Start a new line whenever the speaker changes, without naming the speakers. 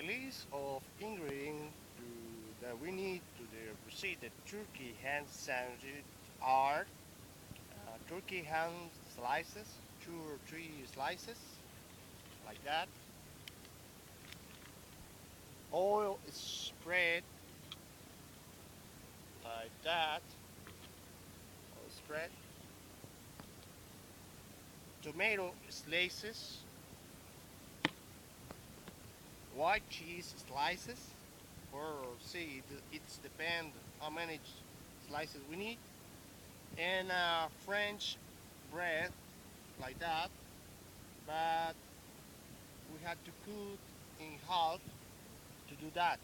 list of ingredients that we need to proceed the turkey ham sandwich are turkey ham slices, 2 or 3 slices, like that. Oil is spread like that. Oil spread. Tomato slices, white cheese slices, or see it's depend how many slices we need, and French bread like that, but we had to cut in half to do that.